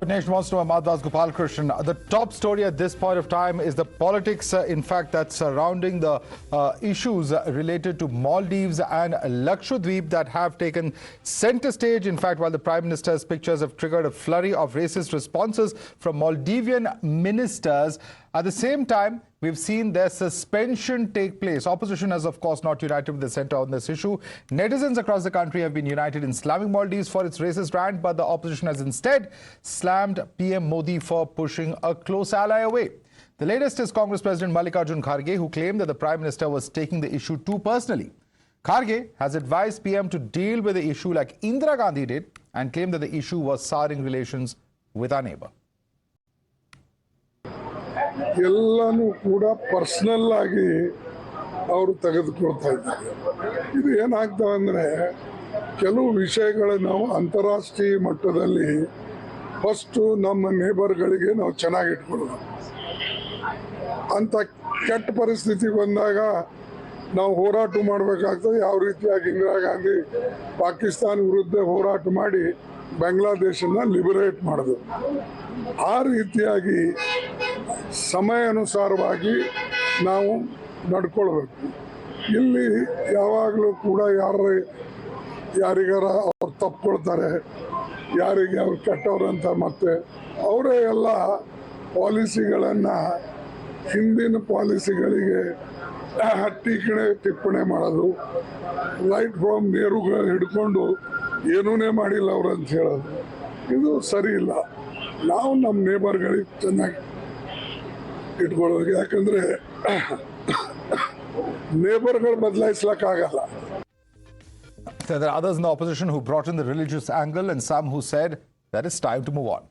Nation wants to know Madhavdas The top story at this point of time is the politics, in fact, that's surrounding the issues related to Maldives and Lakshadweep that have taken center stage. In fact, while the Prime Minister's pictures have triggered a flurry of racist responses from Maldivian ministers, at the same time, we've seen their suspension take place. Opposition has, of course, not united with the centre on this issue. Netizens across the country have been united in slamming Maldives for its racist rant, but the opposition has instead slammed PM Modi for pushing a close ally away. The latest is Congress President Mallikarjun Kharge, who claimed that the Prime Minister was taking the issue too personally. Kharge has advised PM to deal with the issue like Indira Gandhi did and claimed that the issue was souring relations with our neighbour. ಎಲ್ಲಾನು ಕೂಡ personal ಆಗಿ ಅವರು ತೆಗೆದುಕೊಳ್ತಾ ಇದ್ದಾರೆ. ಇದು ಏನಾಗ್ತವೆ ಅಂದರೆ ಕೆಲವು ವಿಷಯಗಳು ನಾವು ಅಂತಾರಾಷ್ಟ್ರೀಯ ಮಟ್ಟದಲ್ಲಿ ಫಸ್ಟು ನಮ್ಮ ನೇಬರ್ಗಳಿಗೆ ನಾವು ಚೆನ್ನಾಗಿ ಇಟ್ಕೊಳ್ಳೋದು. ಅಂತ ಕೆಟ್ಟ ಪರಿಸ್ಥಿತಿ ಬಂದಾಗ ನಾವು ಹೋರಾಟ ಮಾಡಬೇಕಾಗ್ತದೆ. ಯಾವ ರೀತಿಯಾಗಿ ಇಂದಿರಾ ಗಾಂಧಿ ಪಾಕಿಸ್ತಾನ ವಿರುದ್ಧ ಹೋರಾಟ ಮಾಡಿ ಬಾಂಗ್ಲಾದೇಶನ ಲಿಬರೇಟ್ ಮಾಡಿದ್ರು. ಆ ರೀತಿಯಾಗಿ ಸಮಯಾನುಸಾರವಾಗಿ ನಾವು ನಡ್ಕೊಳ್ಬೇಕು. ಇಲ್ಲಿ ಯಾವಾಗಲೂ ಕೂಡ ಯಾರಿಗಾರ ಅವ್ರು ತಪ್ಕೊಳ್ತಾರೆ, ಯಾರಿಗೆ ಅವ್ರು ಕೆಟ್ಟವ್ರಂತ ಮತ್ತೆ ಅವರೇ ಎಲ್ಲ ಪಾಲಿಸಿಗಳನ್ನು ಹಿಂದಿನ ಪಾಲಿಸಿಗಳಿಗೆ ಟೀಕಣೆ ಟಿಪ್ಪಣೆ ಮಾಡೋದು, ರೈಟ್ ಫ್ರಮ್ ನೆಹರು ಹಿಡ್ಕೊಂಡು ಏನೂನೇ ಮಾಡಿಲ್ಲ ಅವರು ಅಂತ ಹೇಳೋದು, ಇದು ಸರಿ ಇಲ್ಲ. ನಾವು ನಮ್ಮ ನೇಬರ್ಗಳಿಗೆ ಚೆನ್ನಾಗಿ ಇಟ್ಕೊಳ್ಳೋದು. ಯಾಕಂದ್ರೆ ನೇಬರ್ಗಳು ಬದಲಾಯಿಸ್ಲಕ್ಕಾಗಲ್ಲ. There are others in the opposition who brought in the religious angle and some who said that it's time to move on.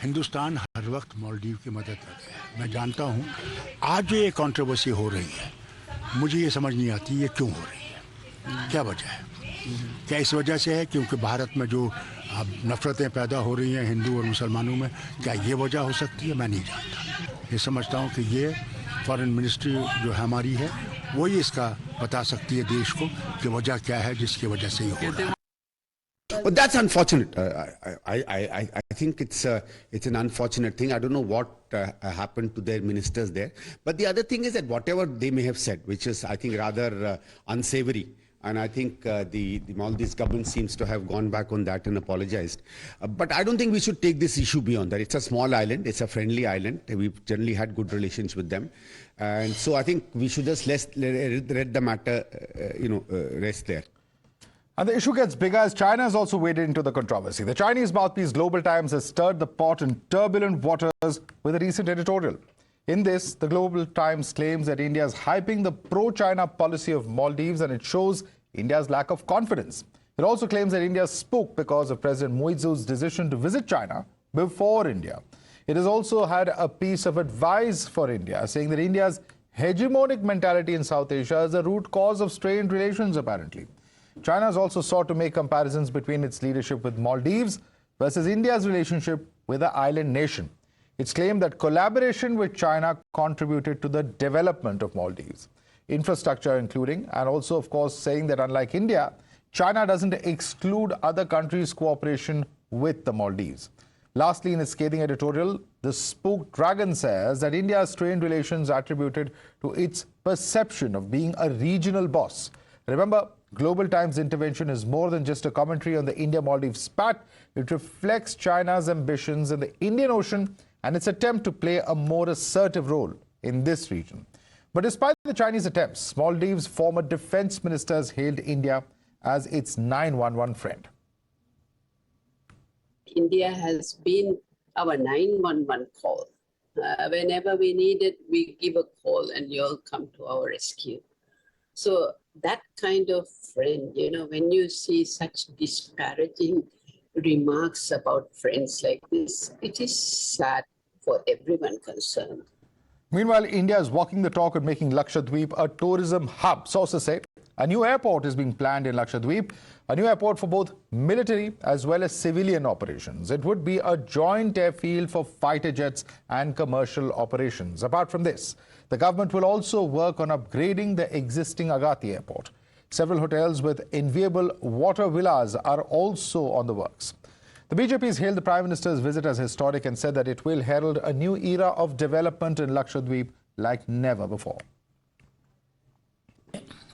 Hindustan हर वक्त मालदीव की मदद करता है. मैं जानता हूँ आज जो ये कंट्रोवर्सी हो रही है, मुझे ये समझ नहीं आती ये क्यों हो रही है, क्या वजह है. क्या इस वजह से है क्योंकि भारत में जो नफरतें पैदा हो रही हैं हिंदू और मुसलमानों में, क्या ये वजह हो सकती है. मैं नहीं जानता. ये समझता हूँ कि ये फॉरेन मिनिस्ट्री जो हमारी है वही इसका बता सकती है देश को कि वजह क्या है जिसकी वजह से ये हो रहा है. But that's unfortunate. I think it's an unfortunate thing. I don't know what happened to their ministers there. But the other thing is that whatever they may have said, which is I think rather unsavory, and I think the Maldives government seems to have gone back on that and apologized. But I don't think we should take this issue beyond that. It's a small island. It's a friendly island. We've generally had good relations with them. And so I think we should just let the matter, rest there. And the issue gets bigger as China has also waded into the controversy. The Chinese mouthpiece Global Times has stirred the pot in turbulent waters with a recent editorial. In this, the Global Times claims that India is hyping the pro-China policy of Maldives and it shows India's lack of confidence. It also claims that India spooked because of President Moizu's decision to visit China before India. It has also had a piece of advice for India, saying that India's hegemonic mentality in South Asia is the root cause of strained relations, apparently. China has also sought to make comparisons between its leadership with Maldives versus India's relationship with the island nation. It's claimed that collaboration with China contributed to the development of Maldives. Infrastructure including, and also, of course, saying that unlike India, China doesn't exclude other countries' cooperation with the Maldives. Lastly, in its scathing editorial, the spooked dragon says that India's strained relations attributed to its perception of being a regional boss. Remember, Global Times intervention is more than just a commentary on the India-Maldives spat. It reflects China's ambitions in the Indian Ocean and its attempt to play a more assertive role in this region. But despite the Chinese attempts, Maldives' former defense ministers hailed India as its 911 friend. India has been our 911 call. Whenever we need it, we give a call and you'll come to our rescue. So that kind of friend, when you see such disparaging remarks about friends like this, it is sad for everyone concerned. Meanwhile, India is walking the talk on making Lakshadweep a tourism hub. Sources say a new airport is being planned in Lakshadweep, a new airport for both military as well as civilian operations. It would be a joint airfield for fighter jets and commercial operations. Apart from this, the government will also work on upgrading the existing Agati airport. Several hotels with enviable water villas are also on the works. The BJP's hailed the Prime Minister's visit as historic and said that it will herald a new era of development in Lakshadweep like never before.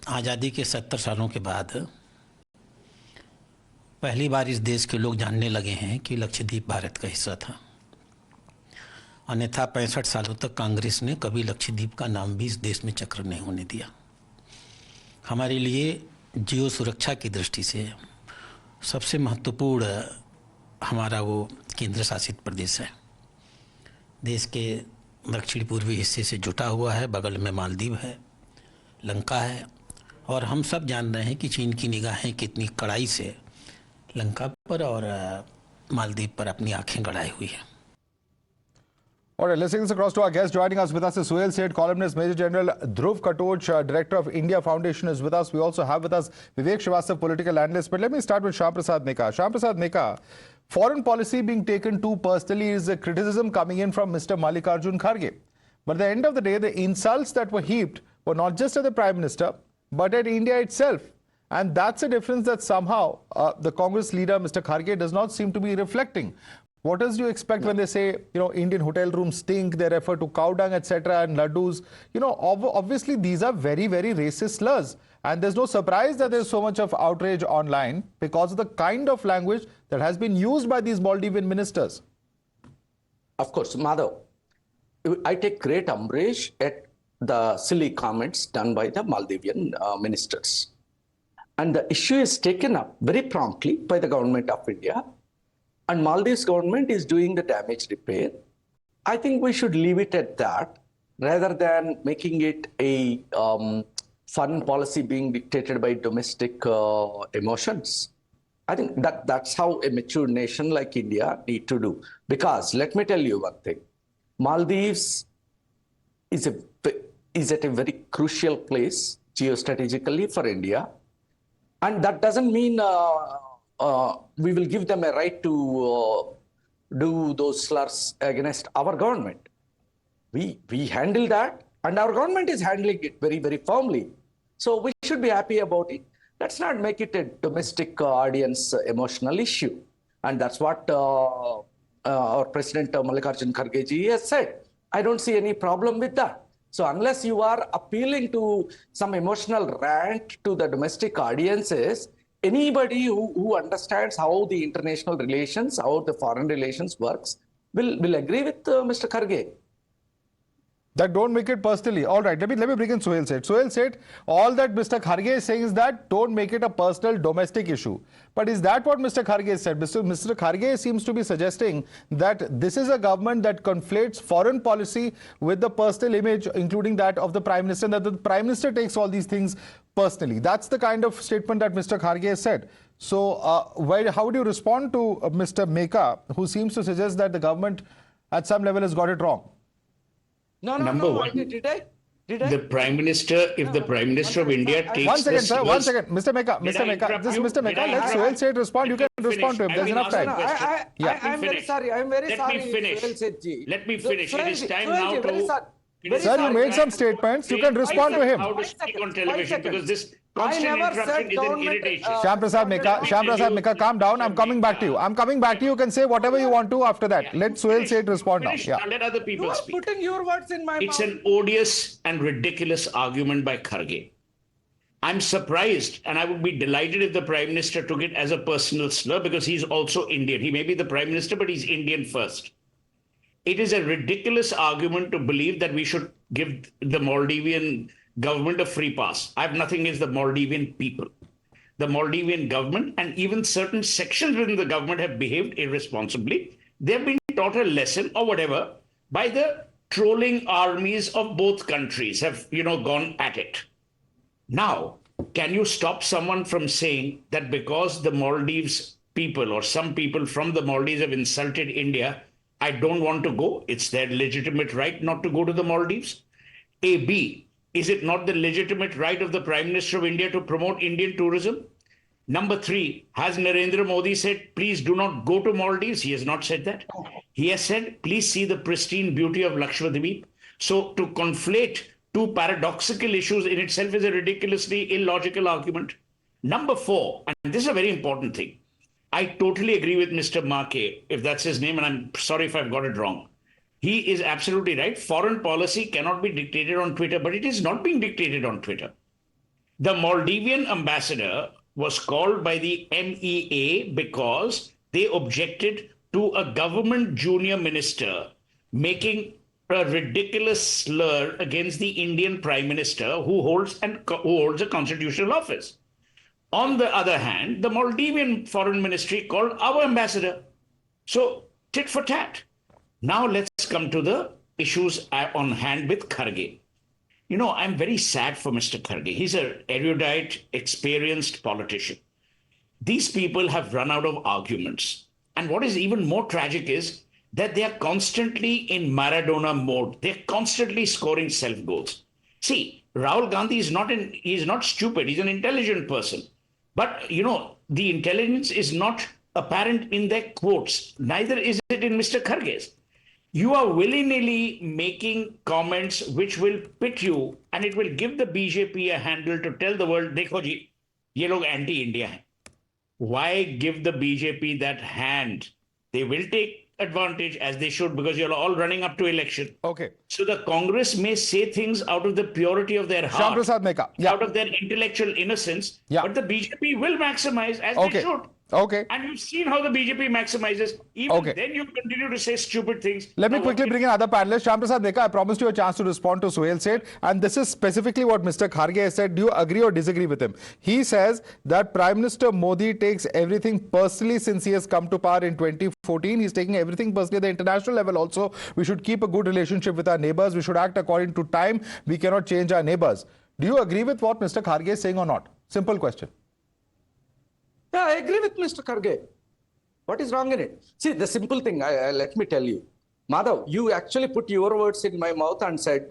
आज़ादी के 70 सालों के बाद पहली बार इस देश के लोग जानने लगे हैं कि लक्षद्वीप भारत का हिस्सा था। अन्यथा 65 सालों तक कांग्रेस ने कभी लक्षद्वीप का नाम भी इस देश में चक्र नहीं होने दिया। हमारे लिए जियो सुरक्षा की दृष्टि से सबसे महत्वपूर्ण हमारा वो केंद्र शासित प्रदेश है। देश के दक्षिण पूर्वी हिस्से से जुटा हुआ है, बगल में मालदीव है, लंका है, और हम सब जान रहे हैं कि चीन की निगाहें कितनी कड़ाई से लंका पर और मालदीव पर अपनी आंखें गड़ाई हुई है। All right, let's take this across to our guest. Joining us with us is Suhail Seth, columnist, Major General Dhruv Katoch, Director of India Foundation is with us. We also have with us Vivek Srivastava, political analyst. But let me start with SyamPrasad Meka. SyamPrasad Meka, foreign policy being taken too personally is a criticism coming in from Mr. Mallikarjun Kharge. But at the end of the day, the insults that were heaped were not just at the Prime Minister, but at India itself. And that's a difference that somehow the Congress leader, Mr. Kharge, does not seem to be reflecting. What else do you expect when they say, Indian hotel rooms stink, they refer to cow dung, etc., and laddus? Obviously, these are very, very racist slurs. And there's no surprise that there's so much of outrage online because of the kind of language that has been used by these Maldivian ministers. Of course, Madhav, I take great umbrage at the silly comments done by the Maldivian ministers. And the issue is taken up very promptly by the government of India. And Maldives government is doing the damage repair. I think we should leave it at that rather than making it a foreign policy being dictated by domestic emotions. I think that's how a mature nation like India need to do. Because let me tell you one thing, Maldives is at a very crucial place geostrategically for India. And that doesn't mean we will give them a right to do those slurs against our government. We handle that, and our government is handling it very, very firmly. So we should be happy about it. Let's not make it a domestic audience emotional issue. And that's what our President Mallikarjun Kharge ji has said. I don't see any problem with that. So unless you are appealing to some emotional rant to the domestic audiences, anybody who understands how the international relations, how the foreign relations works, will agree with Mr. Kharge. That don't make it personally. All right, let me bring in Suhail Seth. Suhail Seth, all that Mr. Kharge is saying is that don't make it a personal domestic issue. But is that what Mr. Kharge said? Mr. Kharge seems to be suggesting that this is a government that conflates foreign policy with the personal image, including that of the Prime Minister, and that the Prime Minister takes all these things personally. That's the kind of statement that Mr. Kharge has said. So how do you respond to Mr. Meka, who seems to suggest that the government at some level has got it wrong? Number one, did I? The Prime Minister, if the Prime Minister of India takes One second, the sir. One second. Mr. Meka, this Mr. Meka, let Suhail Seth respond. You can respond to him. There's enough time. I'm very sorry. I'm very sorry. Let me finish. Suhail Seth ji. Let me finish. It is time Suhail ji, now very to... sorry. Sir, you made some statements. You can respond to him. How to speak on television, because this I constant never said interruption is an government, irritation. SyamPrasad Meka, calm down. I'm coming back to you. I'm coming back to you. You can say whatever you want to after that. Let Suhail Seth respond now. Finish, Yeah. Let other You people are speak. putting your words in my It's mouth. an odious and ridiculous argument by Kharge. I'm surprised, and I would be delighted if the Prime Minister took it as a personal slur, because he's also Indian. He may be the Prime Minister, but he's Indian first. It is a ridiculous argument to believe that we should give the Maldivian government a free pass. I have nothing against the Maldivian people. The Maldivian government and even certain sections within the government have behaved irresponsibly. They've been taught a lesson or whatever by the trolling armies of both countries have, gone at it. Now, can you stop someone from saying that because the Maldives people or some people from the Maldives have insulted India, I don't want to go? It's their legitimate right not to go to the Maldives. A, B, is it not the legitimate right of the Prime Minister of India to promote Indian tourism? Number 3, has Narendra Modi said, please do not go to Maldives? He has not said that. He has said, please see the pristine beauty of Lakshadweep. So to conflate two paradoxical issues in itself is a ridiculously illogical argument. Number 4, and this is a very important thing. I totally agree with Mr. Marke, if that's his name, and I'm sorry if I've got it wrong. He is absolutely right. Foreign policy cannot be dictated on Twitter, but it is not being dictated on Twitter. The Maldivian ambassador was called by the MEA because they objected to a government junior minister making a ridiculous slur against the Indian Prime Minister who holds a constitutional office. On the other hand, the Maldivian Foreign Ministry called our ambassador. So, tit for tat. Now let's come to the issues on hand with Kharge. You know, I'm very sad for Mr. Kharge. He's an erudite, experienced politician. These people have run out of arguments. And what is even more tragic is that they are constantly in Maradona mode. They're constantly scoring self-goals. See, Rahul Gandhi he's not stupid. He's an intelligent person. But, you know, the intelligence is not apparent in their quotes. Neither is it in Mr. Kharge's. You are willy-nilly making comments which will pit you, and it will give the BJP a handle to tell the world, देखो जी, ये लोग anti-India हैं. Why give the BJP that hand? They will take advantage, as they should, because you're all running up to election. Okay. So the Congress may say things out of the purity of their heart, SyamPrasad Meka. out of their intellectual innocence, but the BJP will maximize, as they should. Okay. And you've seen how the BJP maximizes. Even then you continue to say stupid things. Let me quickly bring in other panelists. SyamPrasad Meka, I promised you a chance to respond to Suhail said, and this is specifically what Mr. Kharge has said. Do you agree or disagree with him? He says that Prime Minister Modi takes everything personally since he has come to power in 2014. He's taking everything personally at the international level also. We should keep a good relationship with our neighbors. We should act according to time. We cannot change our neighbors. Do you agree with what Mr. Kharge is saying or not? Simple question. Yeah, I agree with Mr. Kharge. What is wrong in it? See, the simple thing, let me tell you. Madhav, you actually put your words in my mouth and said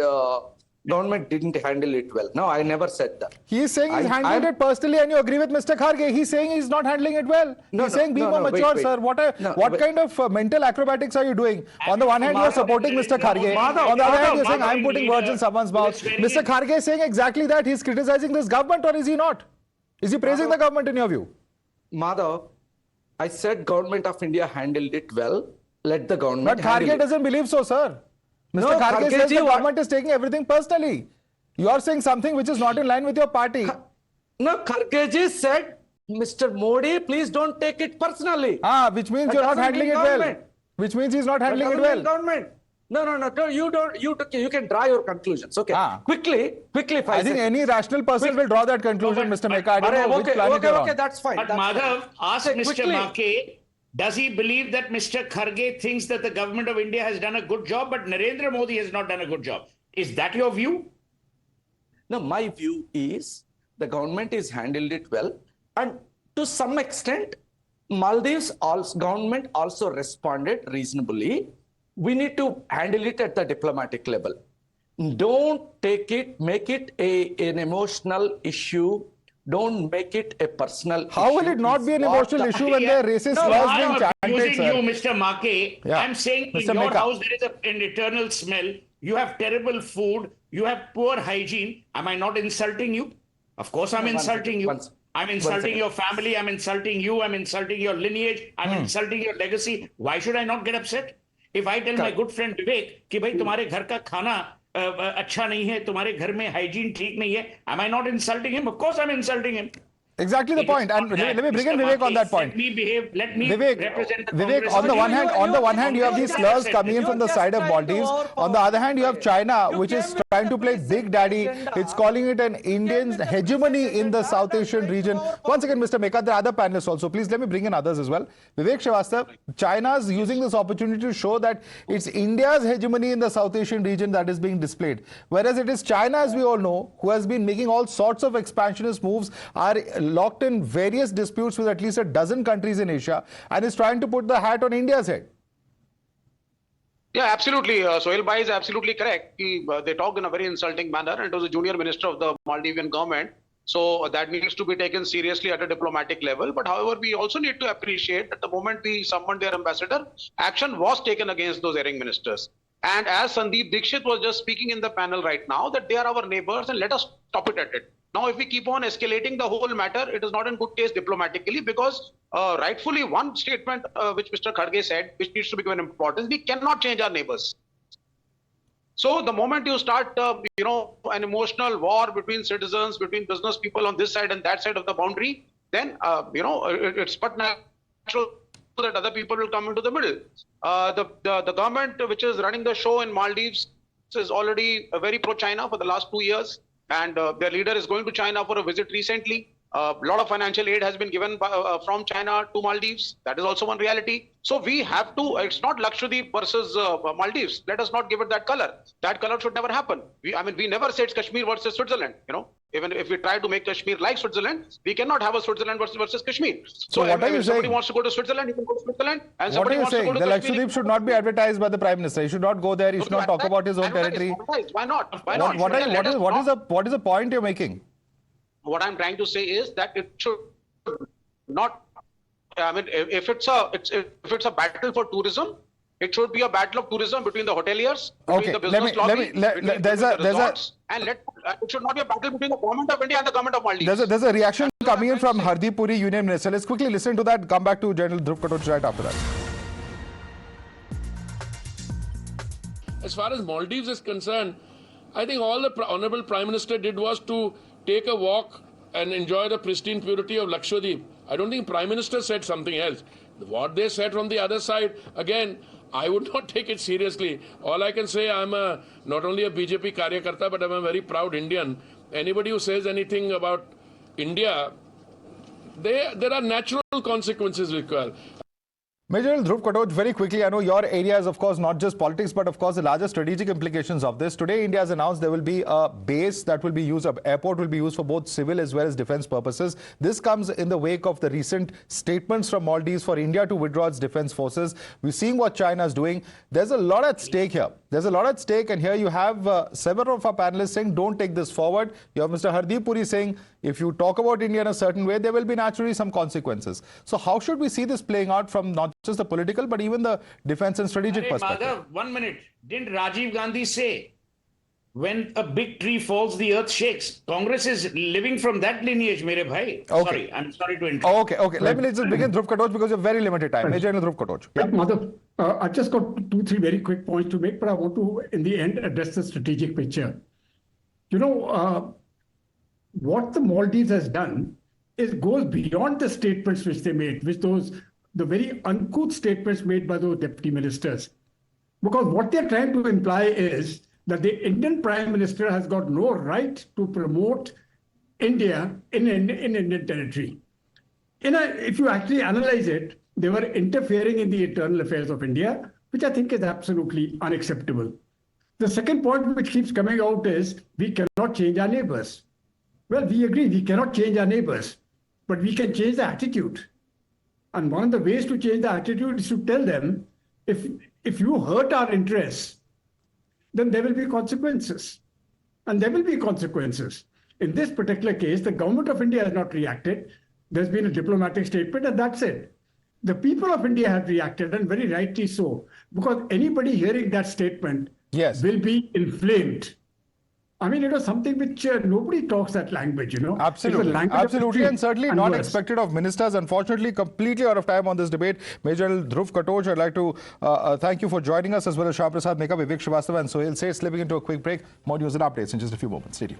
government didn't handle it well. No, I never said that. He is saying he's handled it personally, and you agree with Mr. Kharge. He's saying he's not handling it well. He's saying be more mature, sir. What kind of mental acrobatics are you doing? On the one hand, you are supporting Mr. Kharge. On the other hand, you're saying I'm putting words in someone's mouth. Mr. Kharge is saying exactly that. He's criticizing this government, or is he not? Is he praising the government in your view? Madhav, I said government of India handled it well. Let the government But Kharge doesn't believe so, sir. Mr. Kharge says the government is taking everything personally. You are saying something which is not in line with your party. No, Kharge said, Mr. Modi, please don't take it personally. Which means you're not handling it well. Which means he's not handling it well. Government. No, you don't. You can draw your conclusions. Okay. Quickly. I think any rational person will draw that conclusion, Mr. Meka. I don't know which planet you're on. Okay, that's fine. But Madhav, ask Mr. Marke, does he believe that Mr. Kharge thinks that the government of India has done a good job, but Narendra Modi has not done a good job? Is that your view? No, my view is the government has handled it well, and to some extent, Maldives government also responded reasonably. We need to handle it at the diplomatic level. Don't take it, make it an emotional issue. Don't make it a personal issue. How will it not be an emotional issue when there are racist laws being chanted, sir? You, Mr. Marke. I'm saying in your house there is an eternal smell. You have terrible food. You have poor hygiene. Am I not insulting you? Of course I'm insulting you. I'm insulting your family. I'm insulting you. I'm insulting your lineage. I'm insulting your legacy. Why should I not get upset? If I tell my good friend Vivek कि भाई तुम्हारे घर का खाना अच्छा नहीं है, तुम्हारे घर में hygiene ठीक नहीं है, am I not insulting him? Of course I'm insulting him. Exactly the point, and let me bring in Vivek on that point. Let me represent the Vivek, Congress. on the one hand, you have these slurs coming in from the side of Maldives. On the other hand, you have China, which is trying to play big daddy. It's calling it an Indian hegemony in the South Asian region. Once again, Mr. Meka, there are other panelists also. Please let me bring in others as well. Vivek Srivastava, China's using this opportunity to show that it's India's hegemony in the South Asian region that is being displayed. Whereas it is China, as we all know, who has been making all sorts of expansionist moves, are locked in various disputes with at least a dozen countries in Asia, and is trying to put the hat on India's head. Yeah, absolutely. Sohail Bhai is absolutely correct. They talked in a very insulting manner, and it was a junior minister of the Maldivian government. So that needs to be taken seriously at a diplomatic level. But however, we also need to appreciate that the moment we summoned their ambassador, action was taken against those erring ministers. And as Sandeep Dixit was just speaking in the panel right now, that they are our neighbors and let us stop it at it. Now, if we keep on escalating the whole matter, it is not in good taste diplomatically, because rightfully one statement which Mr. Kharge said, which needs to be given importance, we cannot change our neighbors. So the moment you start, an emotional war between citizens, between business people on this side and that side of the boundary, then, it's but natural that other people will come into the middle. The government which is running the show in Maldives is already very pro-China for the last 2 years. And their leader is going to China for a visit recently. A lot of financial aid has been given from China to Maldives. That is also one reality. So we have to, it's not Lakshadweep versus Maldives. Let us not give it that color. That color should never happen. We never said Kashmir versus Switzerland. Even if we try to make Kashmir like Switzerland, we cannot have a Switzerland versus Kashmir. So what are you saying? If somebody wants to go to Switzerland, he can go to Switzerland. And what are you saying? The Kashmir, Lakshadweep should not be advertised by the Prime Minister. He should not go there. He should not talk about his own territory. Why not? Why not? What is the point you're making? What I'm trying to say is that it should not. If it's a battle for tourism, it should be a battle of tourism between the hoteliers, between the business lobby, and it should not be a battle between the government of India and the government of Maldives. There's a reaction coming in from Hardeep Puri, Union Minister. Let's quickly listen to that. Come back to General Dhruv Katoch right after that. As far as Maldives is concerned, I think all the Honorable Prime Minister did was to take a walk and enjoy the pristine purity of Lakshadweep. I don't think Prime Minister said something else. What they said from the other side, again, I would not take it seriously. All I can say, I'm not only a BJP Karyakarta, but I'm a very proud Indian. Anybody who says anything about India, there are natural consequences which occur. Major General Dhruv Katoch, very quickly, I know your area is of course not just politics, but of course the larger strategic implications of this. Today, India has announced there will be a base that will be used, an airport will be used for both civil as well as defense purposes. This comes in the wake of the recent statements from Maldives for India to withdraw its defense forces. We're seeing what China is doing. There's a lot at stake here. There's a lot at stake, and here you have several of our panelists saying, don't take this forward. You have Mr. Hardeep Puri saying, if you talk about India in a certain way, there will be naturally some consequences. So how should we see this playing out from not just the political, but even the defense and strategic perspective? Madhav, 1 minute. Didn't Rajiv Gandhi say, when a big tree falls, the earth shakes? Congress is living from that lineage, mere bhai. Okay. Sorry, I'm sorry to interrupt. Okay. Let me just begin, Dhruv Katoch, because you have very limited time. Major General Dhruv Katoch. Yeah. Madhav, I've just got 2-3 very quick points to make, but I want to, in the end, address the strategic picture. What the Maldives has done goes beyond the statements which they made, the very uncouth statements made by those deputy ministers. Because what they're trying to imply is that the Indian Prime Minister has got no right to promote India in Indian territory. If you actually analyze it, they were interfering in the internal affairs of India, which I think is absolutely unacceptable. The second point which keeps coming out is we cannot change our neighbors. Well, we agree we cannot change our neighbors, but we can change the attitude. And one of the ways to change the attitude is to tell them, if you hurt our interests, then there will be consequences. And there will be consequences. In this particular case, the government of India has not reacted. There's been a diplomatic statement, and that's it. The people of India have reacted, and very rightly so, because anybody hearing that statement will be inflamed. Something which nobody talks that language, Absolutely. Absolutely. And certainly not expected of ministers. Unfortunately, completely out of time on this debate. Major General Dhruv Katoch, I'd like to thank you for joining us, as well as SyamPrasad Meka, Vivek Srivastava and Sohail Seth. Slipping into a quick break. More news and updates in just a few moments. Stay tuned.